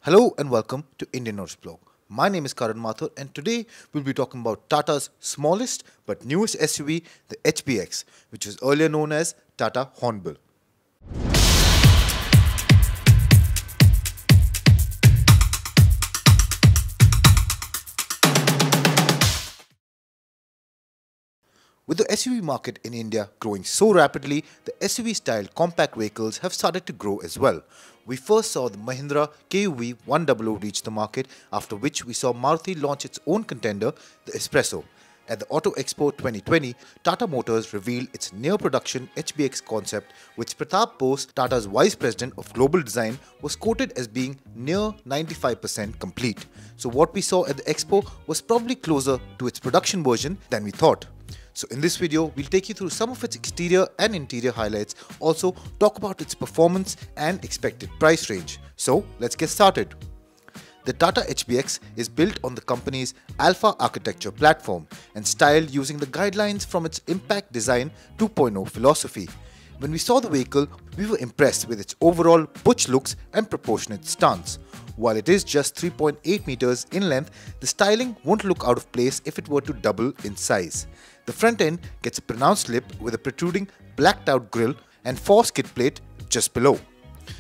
Hello and welcome to Indian Notes Blog. My name is Karan Mathur and today we'll be talking about Tata's smallest but newest SUV, the HBX, which was earlier known as Tata Hornbill. With the SUV market in India growing so rapidly, the SUV-styled compact vehicles have started to grow as well. We first saw the Mahindra KUV 100 reach the market, after which we saw Maruti launch its own contender, the Espresso. At the Auto Expo 2020, Tata Motors revealed its near-production HBX concept, which Pratap Bose, Tata's Vice President of Global Design, was quoted as being near 95% complete. So what we saw at the Expo was probably closer to its production version than we thought. So in this video, we'll take you through some of its exterior and interior highlights, also talk about its performance and expected price range. So let's get started. The Tata HBX is built on the company's Alpha architecture platform and styled using the guidelines from its Impact Design 2.0 philosophy. When we saw the vehicle, we were impressed with its overall butch looks and proportionate stance. While it is just 3.8 meters in length, the styling won't look out of place if it were to double in size. The front end gets a pronounced lip with a protruding blacked out grille and 4 skid plate just below.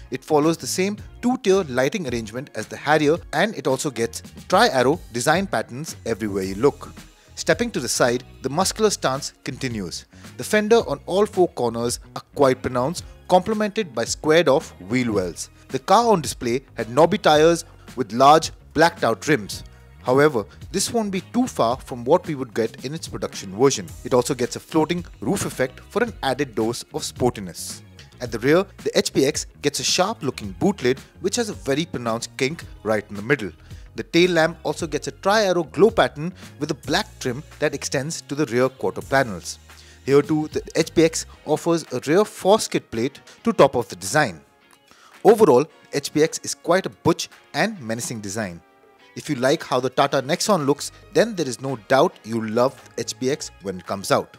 It follows the same 2-tier lighting arrangement as the Harrier, and it also gets tri-arrow design patterns everywhere you look. Stepping to the side, the muscular stance continues. The fender on all 4 corners are quite pronounced, complemented by squared off wheel wells. The car on display had knobby tires with large blacked out rims. However, this won't be too far from what we would get in its production version. It also gets a floating roof effect for an added dose of sportiness. At the rear, the HBX gets a sharp looking boot lid which has a very pronounced kink right in the middle. The tail lamp also gets a tri-arrow glow pattern with a black trim that extends to the rear quarter panels. Here too, the HBX offers a rear 4 skid plate to top of the design. Overall, the HBX is quite a butch and menacing design. If you like how the Tata Nexon looks, then there is no doubt you'll love the HBX when it comes out.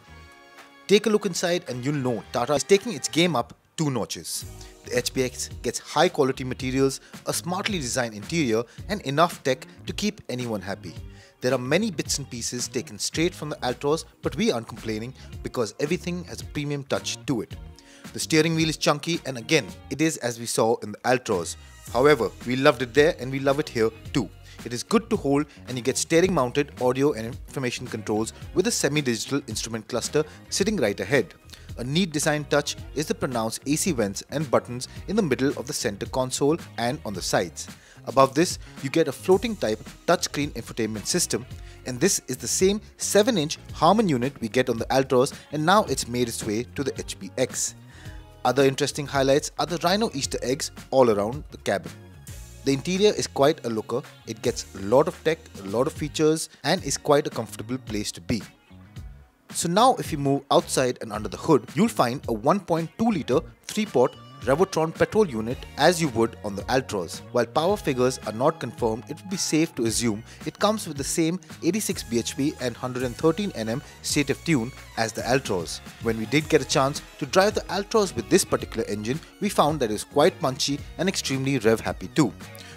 Take a look inside and you'll know Tata is taking its game up 2 notches. The HBX gets high quality materials, a smartly designed interior and enough tech to keep anyone happy. There are many bits and pieces taken straight from the Altroz, but we aren't complaining because everything has a premium touch to it. The steering wheel is chunky, and again, it is as we saw in the Altroz. However, we loved it there and we love it here too. It is good to hold and you get steering mounted audio and information controls with a semi-digital instrument cluster sitting right ahead. A neat design touch is the pronounced AC vents and buttons in the middle of the center console and on the sides. Above this, you get a floating type touchscreen infotainment system, and this is the same 7-inch Harman unit we get on the Altroz, and now it's made its way to the HBX. Other interesting highlights are the Rhino Easter eggs all around the cabin. The interior is quite a looker, it gets a lot of tech, a lot of features and is quite a comfortable place to be. So now if you move outside and under the hood, you'll find a 1.2 litre 3-port Revotron petrol unit as you would on the Altroz. While power figures are not confirmed, it would be safe to assume it comes with the same 86 bhp and 113 Nm state of tune as the Altroz. When we did get a chance to drive the Altroz with this particular engine, we found that it is quite punchy and extremely rev happy too.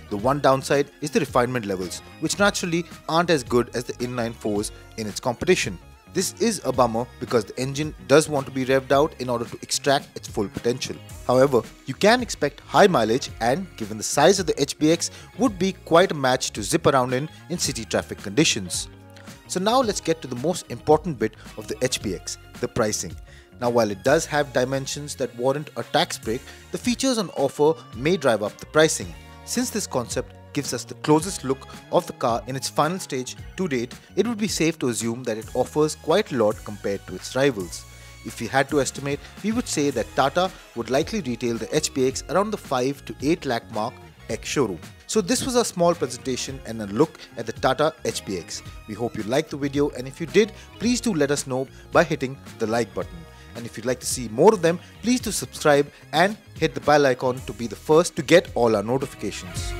The one downside is the refinement levels, which naturally aren't as good as the inline 4s in its competition. This is a bummer because the engine does want to be revved out in order to extract its full potential. However, you can expect high mileage and, given the size of the HBX, would be quite a match to zip around in city traffic conditions. So now let's get to the most important bit of the HBX, the pricing. Now while it does have dimensions that warrant a tax break, the features on offer may drive up the pricing. Since this concept gives us the closest look of the car in its final stage to date, it would be safe to assume that it offers quite a lot compared to its rivals. If we had to estimate, we would say that Tata would likely retail the HBX around the 5 to 8 lakh mark ex-showroom. So this was a small presentation and a look at the Tata HBX. We hope you liked the video, and if you did, please do let us know by hitting the like button. And if you'd like to see more of them, please do subscribe and hit the bell icon to be the first to get all our notifications.